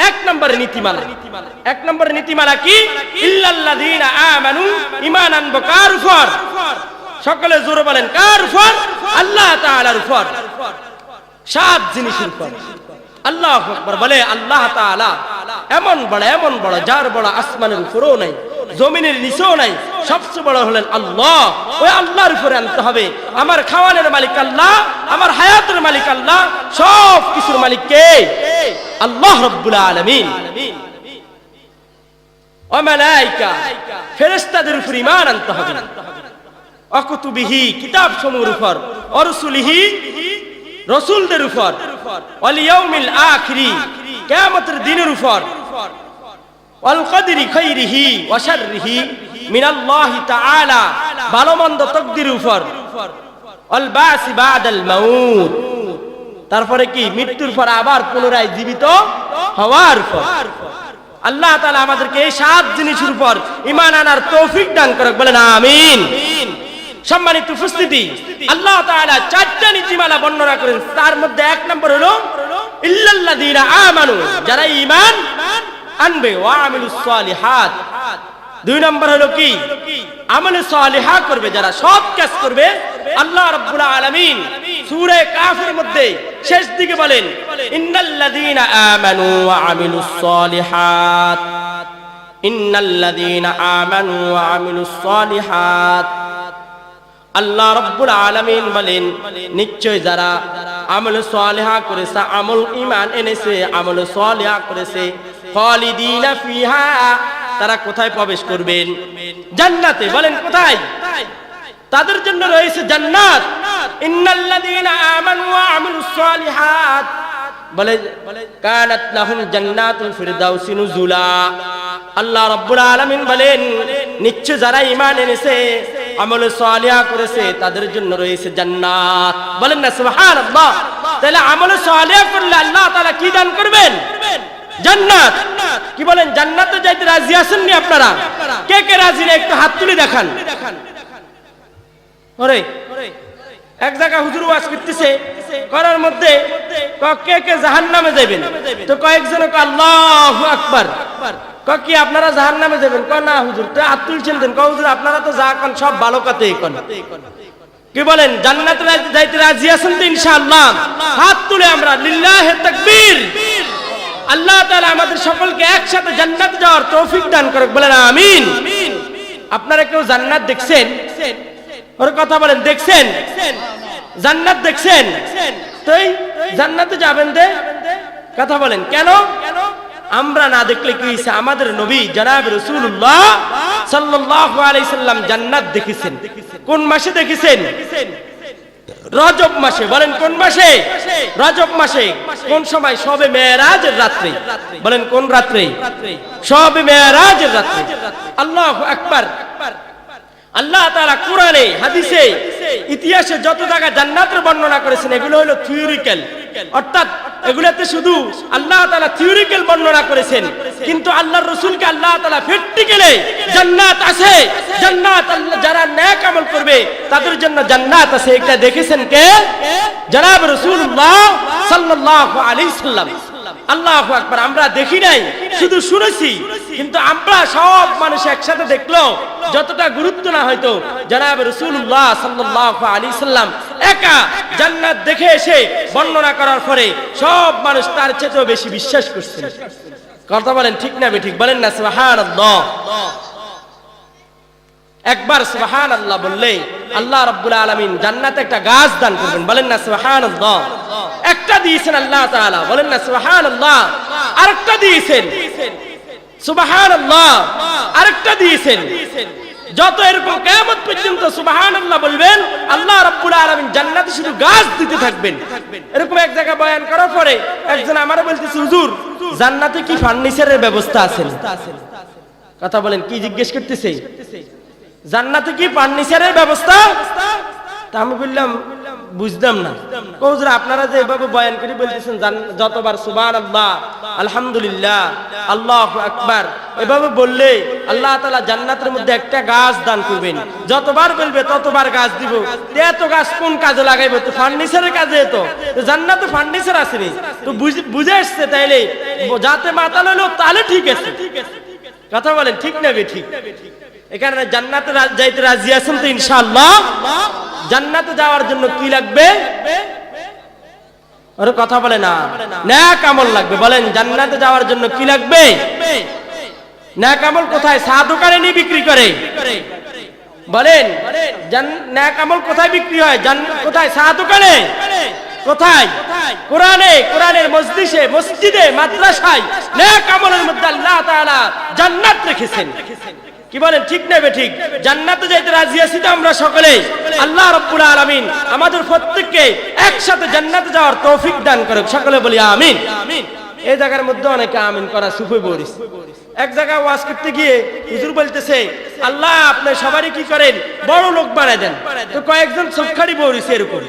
1 নম্বরের নীতিমালা। 1 নম্বরের নীতিমালা কি? ইল্লাল্লাযীনা আমানু। ঈমান আনবো কার উপর? সকলে জোরে বলেন কার উপর? আল্লাহ তাআলার উপর। 7 জিনিসের উপর। আল্লাহু আকবার। বলে আল্লাহ তাআলা এমন বড়, যার বড় আসমানের উপরেও নাই, জমিনের নিচেও নাই, সবচেয়ে বড় হলেন আল্লাহ। ওই আল্লাহর উপরে আনতে হবে। আমার খাওয়ানোর মালিক আল্লাহ, আমার হায়াতের মালিক আল্লাহ, সব কিছুর মালিক কে? আল্লাহ রাব্বুল আলামিন। ওয়া মালাইকা, ফেরেশতাদের উপর ঈমান আনতে হবে। ওয়া কুতুবিহি, কিতাব সমূহের উপর। ওয়া রুসুলিহি, রাসূলদের উপর। ওয়াল ইয়াউমিল আখিরি, কিয়ামতের দিনের উপর ওয়াল কদরি খাইরিহি ওয়া শাররিহি মিনাল্লাহি তাআলা ভালো মন্দ তাকদীরের উপর ওয়াল বাসি বাদাল মাউত তারপরে কি মৃত্যুর পর আবার পুনরায় জীবিত হওয়ার পর আল্লাহ তাআলা আমাদেরকে এই সাত জিনিসের উপর ঈমান আনার তৌফিক দান করুক বলেন আমিন। সম্মানিত উপস্থিতি, আল্লাহ তাআলা চারটি নীতিমালা বর্ণনা করেন। তার মধ্যে এক নম্বর হলো ইল্লাল্লাযীনা আমানু, যারা ঈমান আনবে, ওয়া আমিলুস সালিহাত। দুই নম্বর হলো কি আমলে সালিহা করবে, যারা সৎ কাজ করবে। আল্লাহ রাব্বুল আলামিন সূরা কাফের মধ্যে শেষ দিকে বলেন ইন্নাল্লাযীনা আমানু ওয়া আমিলুস সালিহাত, ইন্নাল্লাযীনা আমানু ওয়া আমিলুস সালিহাত। আল্লাহ রাব্বুল আলামিন বলেন নিশ্চয় যারা আমল সালিহা করেছে, আমল ঈমান এনেছে, আমল সালিহা করেছে, খালিদিনা ফিহা, তারা কোথায় প্রবেশ করবেন? জান্নাতে। বলেন কোথায়? তাদের জন্য রয়েছে জান্নাত। ইন্নাল্লাযীনা আমানু ওয়া আমিলুস সালিহাত বলে কানাত লাহুম জান্নাতুল ফিরদাউসি নুজুলা। আল্লাহ রাব্বুল আলামিন বলেন নিশ্চয় যারা ঈমান এনেছে, আমল সালিহা করেছে, তাদের জন্য রয়েছে জান্নাত। বলেন না সুবহানাল্লাহ। তাহলে আমল সালিহা করলে আল্লাহ তাআলা কি দান করবেন? জান্নাত। কি বলেন জান্নাতে যাইতে রাজি আছেন নি আপনারা? কে কে রাজি না একটু হাত তুলে দেখান। ওরে এক জায়গা হুজুর ওয়াজ করতেছে, করার মধ্যে কে কে জাহান্নামে যাবেন, তো কয়েকজন আল্লাহু আকবার, কি আপনারা জাহান্নামে যাবেন? না হুজুর। তো হাত তুলছেন দেন, হুজুর আপনারা তো যা কোন সব ভালো কথাই কোন। কি বলেন জান্নাতে যাইতে রাজি আছেন তো ইনশাআল্লাহ? হাত তুলে আমরা লিল্লাহি তাকবীর। আল্লাহ তাআলা আমাদের সকলকে একসাথে জান্নাতে যাওয়ার তৌফিক দান করুক বলেন আমিন। আপনারা কেউ জান্নাত দেখছেন? ওর কথা বলেন দেখছেন? জান্নাত দেখছেন? তো জান্নাতে যাবেন দে কথা বলেন কেন? আমরা না দেখলে কি হইছে? আমাদের নবী জনাব রাসূলুল্লাহ সাল্লাল্লাহু আলাইহি সাল্লাম জান্নাত দেখেছেন। কোন মাসে দেখেছেন? রজব মাসে। বলেন কোন মাসে? রজব মাসে। কোন সময়? শবে মেরাজের রাত্রে। বলেন কোন রাত্রে? শবে মেরাজের রাত্রে। আল্লাহু আকবার। আল্লাহ তাআলা কোরআনে, হাদিসে, ইতিহাসে যত জায়গা জান্নাতের বর্ণনা করেছেন এগুলো হলো থিওরিক্যাল, অর্থাৎ এগুলোতে শুধু আল্লাহ তাআলা থিওরিক্যাল বর্ণনা করেছেন, কিন্তু আল্লাহর রাসূলকে আল্লাহ তাআলা প্র্যাকটিক্যালি জান্নাত আছে, জান্নাত আল্লাহ যারা নেক আমল করবে তাদের জন্য জান্নাত আছে, এটা দেখেছেন কে? জনাব রাসূলুল্লাহ সাল্লাল্লাহু আলাইহি সাল্লাম। আল্লাহু আকবার। আমরা দেখি নাই, শুধু শুনেছি, কিন্তু আমরা সব মানুষ একসাথে দেখলো যতটা গুরুত্ব না হয়তো জনাব রাসূলুল্লাহ সাল্লাল্লাহু আলাইহি সাল্লাম একা জান্নাত দেখে এসে বর্ণনা করার পরে সব মানুষ তার চেয়েও বেশি বিশ্বাস করছে। কথা বলেন ঠিক না বেঠিক? বলেন না সুবহানাল্লাহ। একবার সুবহানাল্লাহ বললে আল্লাহ রাব্বুল আলামিন জান্নাতে একটা গাছ দান করবেন। বলেন না সুবহানাল্লাহ। একটা দিয়েছেন আল্লাহ তাআলা। বলেন না সুবহানাল্লাহ। আরেকটা দিয়েছেন সুবহানাল্লাহ। আরেকটা দিয়েছেন। যত এরকম কিয়ামত পর্যন্ত সুবহানাল্লাহ বলবেন আল্লাহ রাব্বুল আলামিন জান্নাতে শুধু গাছ দিতে থাকবেন। এরকম এক জায়গা বয়ান করার পরে একজন আমারে বলতেছে হুজুর জান্নাতে কি ফার্নিচারের ব্যবস্থা আছে? কথা বলেন কি জিজ্ঞেস করতেছে? জান্নাতে কি ফার্নিচারের ব্যবস্থা? তা আমি বললাম বুঝলাম না। হুজুর আপনারা যে এভাবে বয়ান করে বলতেছেন যতবার সুবহানাল্লাহ, আলহামদুলিল্লাহ, আল্লাহু আকবার এভাবে বললে আল্লাহ তাআলা জান্নাতের মধ্যে একটা গাছ দান করবেন, যতবার বলবে ততবার গাছ দিব। এত গাছ কোন কাজে লাগাইবো? তো ফার্নিচারের কাজে। তো জান্নাতে ফার্নিচার আসেনি, তো বুঝে আসছে তাইলে যাতে মাতাল হলো তাহলে ঠিক আছে। কথা বলেন ঠিক না ঠিক? এখানে জান্নাতে যাইতে রাজি আছেন তো ইনশাআল্লাহ? জান্নাতে যাওয়ার জন্য কি লাগবে? ওর কথা বলে না, নেক আমল লাগবে। বলেন জান্নাতে যাওয়ার জন্য কি লাগবে? নেক আমল। কোথায়? চা দোকানে নিয়ে বিক্রি করে। বলেন নেক আমল কোথায় বিক্রি হয়? কোথায়? চা দোকানে। কোথায়? কোরআনে, কোরআনের মসজিদে, মাদ্রাসায় নেক আমলের মধ্যে আল্লাহ তাআলা জান্নাত রেখেছেন। কি বলেন ঠিক না ঠিক? জান্নাতে যাইতে রাজি আছি তো আমরা সকলে? আল্লাহ রাব্বুল আলামিন আমাদের প্রত্যেককে একসাথে জান্নাতে যাওয়ার তৌফিক দান করুক। সকলে বলি আমিন। এই জায়গার মধ্যে অনেকে আমিন করা সুফি বলিস। এক জায়গায় ওয়াজ করতে গিয়ে হুজুর বলতেছে আল্লাহ আপনি সবারই কি করেন বড় লোক বানায় দেন, তো কয়েকজন সবখারি বলিস এরকম।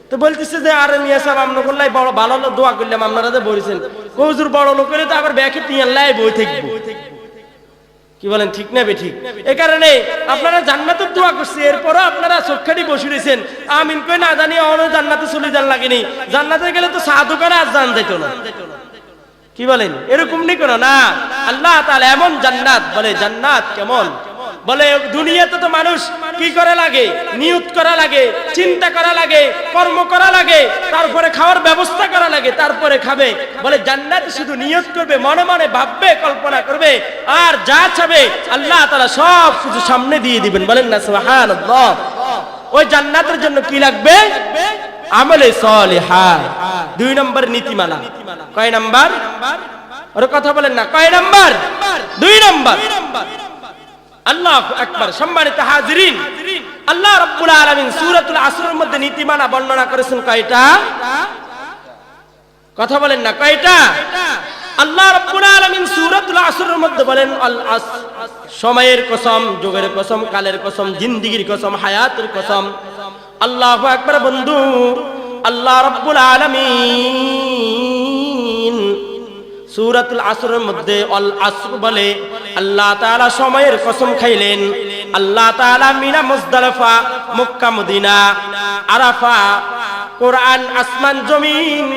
তো বলতেছে যে আরে মিয়া সাহেব আমরা করলাই বড় ভালো দোয়া করলাম আপনারা যে বলেছেন হুজুর বড় লোক করে তো আবার ব্যাকে তিন লাই বই থাকবো। কি বলেন ঠিক না বে ঠিক? এই কারণে আপনারা জান্নাতের দোয়া করছে, এরপরও আপনারা চোখখানি বসে রয়েছেন আমিন কই না জানি অন্য জান্নাতে চলে যান লাগেনি, জান্নাতে গেলে তো চা দোকানে আর জান যেত না। কি বলেন এরকম নেই কোনো না। আল্লাহ তাআলা এমন জান্নাত, বলে জান্নাত কেমন, বলে দুনিয়াতে তো মানুষ কি করা লাগে, নিয়ত করা লাগে, চিন্তা করা লাগে, কর্ম করা লাগে, তারপরে খাওয়ার ব্যবস্থা করা লাগে, তারপরে খাবে। বলে জান্নাতে শুধু নিয়ত করবে, মনে মনে ভাববে, কল্পনা করবে, আর যা চাবে আল্লাহ তাআলা সব কিছু সামনে দিয়ে দিবেন। বলেন না সুবহানাল্লাহ। ওই জান্নাতের জন্য কি লাগবে? আমলে সালিহা। 2 নম্বর নীতিমালা। কয় নাম্বার? ওর কথা বলেন না, কয় নাম্বার? 2 নম্বর। আল্লাহু আকবার। সম্মানিত হাজিরিন, আল্লাহ রাব্বুল আলামিন সূরাতুল আসরের মধ্যে নীতিমালা বর্ণনা করেছেন কয়টা? কথা বলেন না, কয়টা? আল্লাহ রাব্বুল আলামিন সূরাতুল আসরের মধ্যে বলেন আল আসর, সময়ের কসম, যুগের কসম, কালের কসম, জিন্দেগির কসম, হায়াতের কসম। আল্লাহু আকবার। বন্ধু, আল্লাহ রাব্বুল আলামিন সূরাতুল আসরের মধ্যে আল আসর বলে আল্লাহ তাআলা সময়ের কসম খাইলেন। আল্লাহ তাআলা মিনা, মুজদালিফা, মক্কা, মদিনা, আরাফা, কোরআন, আসমান, জমিন,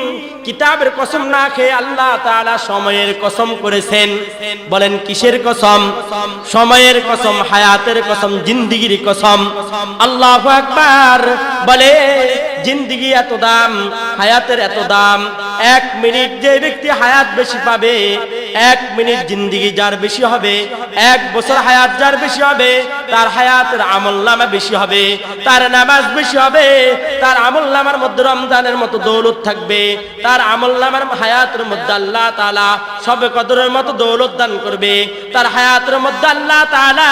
কিতাবের কসম না খেয়ে আল্লাহ তাআলা সময়ের কসম করেছেন। বলেন কিসের কসম? সময়ের কসম, হায়াতের কসম, জিন্দেগির কসম। আল্লাহু আকবার। বলে জিন্দেগি এত দাম, হায়াতের এত দাম। 1 মিনিট যে ব্যক্তি হায়াত বেশি পাবে, 1 মিনিট জিন্দেগি যার বেশি হবে, 1 বছর হায়াত যার বেশি হবে, তার হায়াতের আমলনামা বেশি হবে, তার নামাজ বেশি হবে, তার আমলনামার মধ্যে রমজানের মতো দৌলত থাকবে, তার আমলনামার হায়াতের মধ্যে আল্লাহ তাআলা সবে কদরের মতো দৌলত দান করবে, তার হায়াতের মধ্যে আল্লাহ তাআলা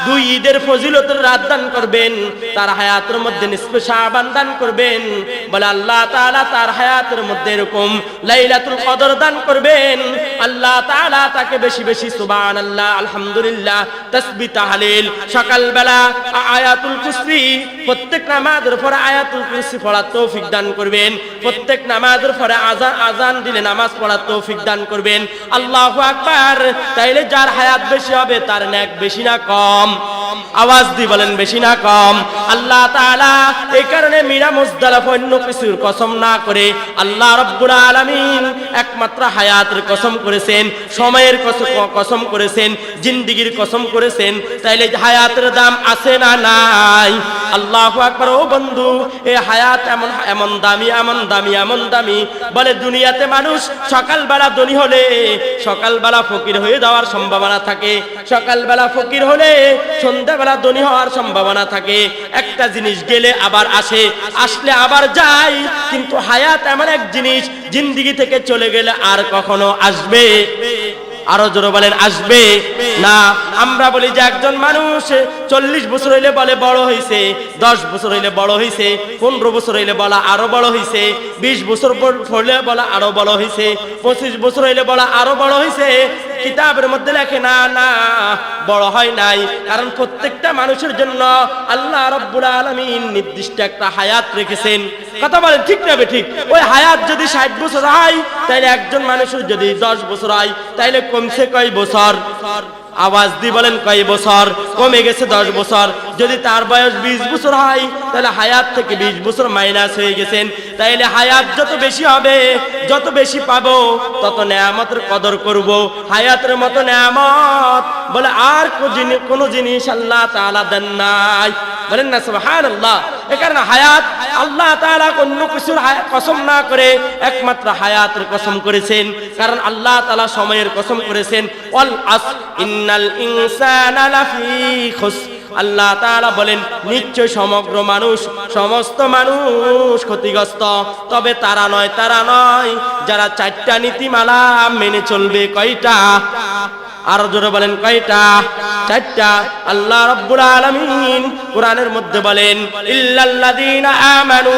2 ঈদের ফজিলতের রাত দান করবেন, তার হায়াতের মধ্যে নিসফে শাবান দান করবেন। বলে আল্লাহ তাআলা তার হায়াতের মধ্যে এরকম লাইলাতুল কদর দান করবেন। আল্লাহ তাআলা তাকে বেশি বেশি সুবহানাল্লাহ, আলহামদুলিল্লাহ, তাসবিহ, তাহলিল, সকালবেলা আয়াতুল কুরসি, প্রত্যেক নামাজের পরে আয়াতুল কুরসি পড়ার তৌফিক দান করবেন। প্রত্যেক নামাজের পরে আজান দিলে নামাজ পড়ার তৌফিক দান করবেন। আল্লাহু আকবার। তাইলে যার হায়াত বেশি হবে তার নেক বেশি না কম? আওয়াজ দিয়ে বলেন বেশি না কম? আল্লাহ তাআলা এই কারণে মিনা, মুজদালিফা অন্য কিছুর কসম না করে আল্লাহ রাব্বুল আলামিন একমাত্র হায়াতের কসম করেছেন, সময়ের কসম করেছেন, জিন্দেগির কসম করেছেন। তাইলে হায়াতের দাম আছে না নাই? আল্লাহু আকবার। ও বন্ধু, এই হায়াত এমন এমন দামি, এমন দামি, এমন দামি। বলে দুনিয়াতে মানুষ সকালবেলা ধনী হলে সকালবেলা ফকির হয়ে যাওয়ার সম্ভাবনা থাকে, সকালবেলা ফকির হলে সন্ধ্যাবেলা ধনী হওয়ার সম্ভাবনা থাকে। একটা জিনিস গেলে আবার আসে, আসলে আবার যায়। কিন্তু হায়াত এমন এক জিনিস, জিন্দেগি থেকে চলে গেলে আর কখনো আসবে? আরো জোরে বলেন আসবে না। আমরা বলি যে একজন মানুষ 40 বছর হইলে বলে বড় হইছে, 10 বছর হইলে বড় হইছে, 15 বছর হইলে বলা আরো বড় হইছে, 20 বছর হইলে বলা আরো বড় হইছে, 25 বছর হইলে বলা আরো বড় হইছে। কিতাবের মধ্যে লেখে না, না, বড় হয় নাই। কারণ প্রত্যেকটা মানুষের জন্য আল্লাহ রাব্বুল আলামিন নির্দিষ্ট একটা হায়াত রেখেছেন। কথা বলেন ঠিক না ঠিক? ওই হায়াত যদি 60 বছর হয়, তাহলে একজন মানুষের যদি 10 বছর হয়, তাহলে কমছে কয় বছর? আওয়াজ দিয়ে বলেন কয় বছর? কমে গেছে 10 বছর। যদি তার বয়স 20 বছর হয়, তাহলে হায়াত থেকে 20 বছর মাইনাস হয়ে গেছেন। তাইলে হায়াত যত বেশি হবে, যত বেশি পাবো, তত নেয়ামতের কদর করব। হায়াতের মতো নেয়ামত বলে আর কোন জিনিস আল্লাহ তাআলা দেন নাই। বলেন না সুবহানাল্লাহ। এই কারণে হায়াত আল্লাহ তাআলা অন্য কিছুর কসম না করে একমাত্র হায়াতের কসম করেছেন। কারণ আল্লাহ তাআলা সময়ের কসম করেছেন, ওয়াল আসর ইন্নাল ইনসানা লাফি খুসর। আল্লাহ তাআলা বলেন নিশ্চয় সমগ্র মানুষ, সমস্ত মানুষ ক্ষতিগ্রস্ত। তবে তারা নয়, তারা নয় যারা 4টা নীতিমালা মেনে চলবে। কয়টা? আর জোরে বলেন কয়টা? 4টা। আল্লাহ রাব্বুল আলামিন কোরআনের মধ্যে বলেন ইল্লাল্লাযীনা আমানু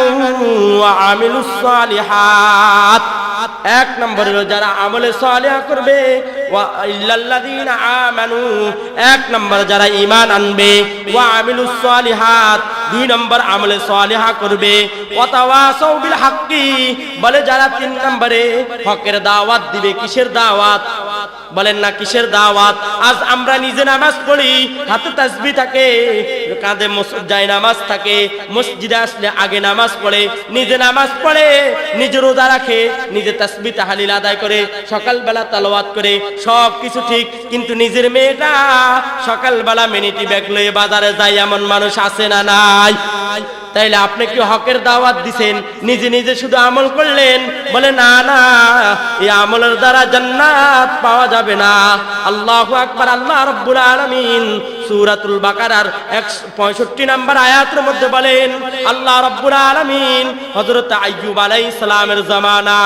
ওয়া আমিলুস সালিহাত। এক নম্বর হলো যারা আমলে সালেহ করবে, ওয়া ইল্লাল্লাযীনা আমানু, এক নম্বর যারা ঈমান আনবে, ওয়া আমিলুস সালিহাত, দুই নম্বর আমলে সালেহ করবে, ওয়া তাওয়াসাউ বিল হাক্কি, বলে যারা তিন নম্বরে হকের দাওয়াত দিবে। কিসের দাওয়াত বলেন না, কিসের দাওয়াত? আজ আমরা নিজে নামাজ পড়ি, হাতে তাসবিহ থাকে, কাঁধে যায় নামাজ থাকে, মসজিদে আসলে আগে নামাজ পড়ে, নিজে নামাজ পড়ে, নিজে রোজা রাখে, নিজে তাসবিহ তাহলিল আদায় করে, সকালবেলা তালাওয়াত করে, সব কিছু ঠিক, কিন্তু নিজের মেয়েটা সকালবেলা মিনিটি ব্যাগ লয়ে বাজারে যায়, এমন মানুষ আছে না নাই? তাইলে আপনি কি হকের দাওয়াত দিছেন, নিজে নিজে শুধু আমল করলেন? বলে না না, এই আমলের দ্বারা জান্নাত পাওয়া যাবে না। আল্লাহু আকবার। আল্লাহ রাব্বুল আলামিন সূরাতুল বাকারার 165 নম্বর আয়াতের মধ্যে বলেন, আল্লাহ রাব্বুল আলামিন হযরত আইয়ুব আলাইহিস সালামের জামানা,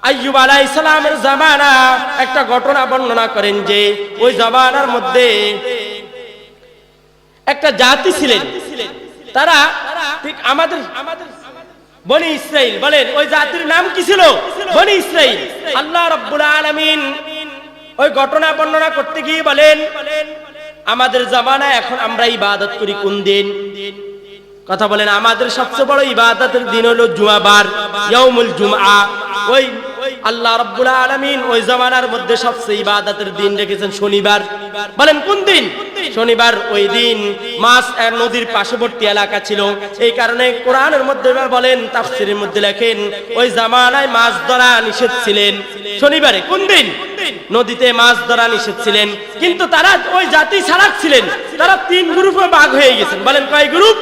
আইয়ুব আলাইহিস সালামের জামানা একটা ঘটনা বর্ণনা করেন যে ওই জামানার মধ্যে একটা জাতি ছিলেন, তারা ঠিক আমাদের বনি ইসরাইল। বলেন ওই জাতির নাম কি ছিল? বনি ইসরাইল। আল্লাহ রাব্বুল আলামিন ওই ঘটনা বর্ণনা করতে গিয়ে বলেন, আমাদের জামানায় এখন আমরা ইবাদত করি কোন দিন? কথা বলেন, আমাদের সবচেয়ে বড় ইবাদতের দিন হলো জুমাবার, ইয়াউমুল জুমআ। ওই আল্লাহ রাব্বুল আলামিন ওই জামানার মধ্যে সবচেয়ে ইবাদতের দিন রেখেছেন শনিবার। বলেন কোন দিন? শনিবার। ওই দিন মাছ নদীর পার্শ্ববর্তী এলাকা ছিল, এই কারণে কোরআনের মধ্যে বলেন, তাফসীরের মধ্যে লেখেন, ওই জামানায় মাছ ধরা নিষেধ ছিলেন শনিবারে। কোন দিন? নদীতে মাছ ধরা নিষেধ ছিলেন। কিন্তু তারা ওই জাতি ছাড়াক ছিলেন, তারা তিন গ্রুপে ভাগ হয়ে গেছেন। বলেন কয় গ্রুপ?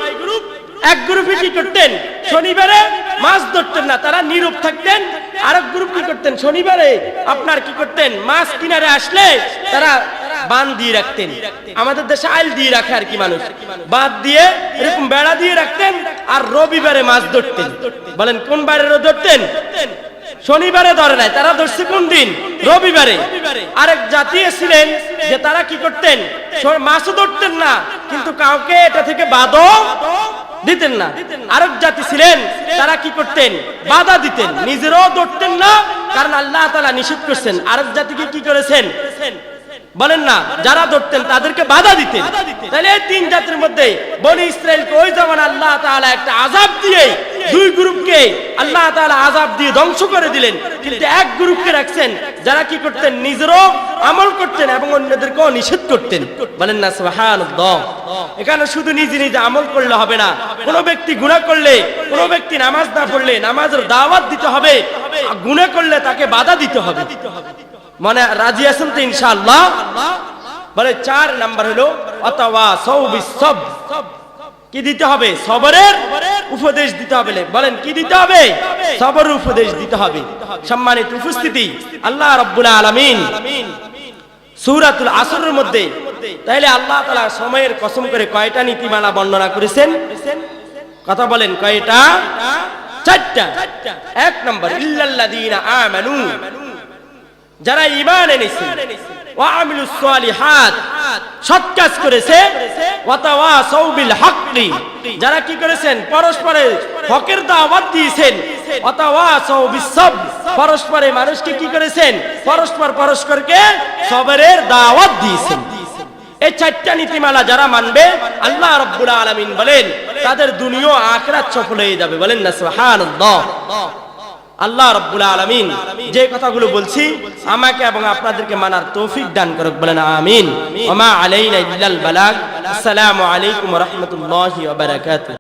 এক গ্রুপে কি করতেন? শনিবারে মাছ ধরতেন না, তারা নীরব থাকতেন। আরেক গ্রুপ কি করতেন? শনিবারে আপনার কি করতেন? মাছ কিনারে আসলে তারা বাঁধ দিয়ে রাখতেন। আমাদের দেশে আইল দিয়ে রাখে আর কি, মানুষ বাঁধ দিয়ে এরকম বেড়া দিয়ে রাখতেন, আর রবিবারে মাছ ধরতেন। বলেন কোন বারে ধরতেন? শনিবারে ধরে নাই, তারা ধরছে কোন দিন? রবিবারে। আরেক জাতি ছিলেন যে তারা কি করতেন? মাছও ধরতেন না, কিন্তু কাউকে এটা থেকে বাধা দিতেন না। আরেক জাতি ছিলেন তারা কি করতেন? বাধা দিতেন, নিজেরাও ধরতেন না, কারণ আল্লাহ তাআলা নিষেধ করছেন। আরেক জাতিকে কি করেছেন? বলেন না, যারা ধরতেন তাদেরকে বাধা দিতেন। তাহলে এই তিন জাতির মধ্যে বনি ইসরাইলকে ওই জামানে আল্লাহ তাআলা একটা আযাব দিয়ে দুই গ্রুপকে আল্লাহ তাআলা আযাব দিয়ে ধ্বংস করে দিলেন। কিন্তু এক গ্রুপকে রাখছেন যারা কি করতেন? নিজেরও আমল করতেন এবং অন্যদেরকেও নিষেধ করতেন। বলেন না সুবহানাল্লাহ। এখানে শুধু নিজে নিজে আমল করলে হবে না, কোন ব্যক্তি গুনাহ করলে, কোন ব্যক্তি নামাজ না পড়লে নামাজের দাওয়াত দিতে হবে, গুনাহ করলে তাকে বাধা দিতে হবে। মানে রাজি আছেন তো ইনশাআল্লাহ? বলে 4 নাম্বার হলো আতাওয়াসাউ বিস-সাবর। কি দিতে হবে? সবরের উপদেশ দিতে হবে। বলেন কি দিতে হবে? সবরের উপদেশ দিতে হবে। সম্মানিত উপস্থিতি, আল্লাহ রাব্বুল আলামিন সূরাতুল আসরের মধ্যে তাইলে আল্লাহ তাআলা সময়ের কসম করে কয়টা নীতিমালা বর্ণনা করেছেন? কথা বলেন কয়টা? 4টা। 1 নাম্বার ইল্লাল্লাযীনা আমানু, যারা ঈমান এনেছে, ওয়া আমিলুস সালিহাত, সৎ কাজ করেছে, ওয়া তাওয়াসাউ বিল হাক্কি, যারা কি করেছেন? পরস্পরের হকের দাওয়াত দিয়েছেন, ওয়া তাওয়াসাউ বিস সাবর, পরস্পরে মানুষকে কি করেছেন? পরস্পরকে সবরের দাওয়াত দিয়েছেন। এই 4টা নীতিমালা যারা মানবে, আল্লাহ রাব্বুল আলামিন বলেন তাদের দুনিয়া ও আখিরাত সফল হয়ে যাবে। বলেন না সুবহানাল্লাহ। আল্লাহ রাব্বুল আলামিন যে কথাগুলো বলছি আমাকে এবং আপনাদেরকে মানার তৌফিক দান করুক। বলেন আমিন। ওয়া মা আলাইনা ইল্লাল বালাগ। আসসালামু আলাইকুম ওয়া রাহমাতুল্লাহি ওয়া বারাকাতুহু।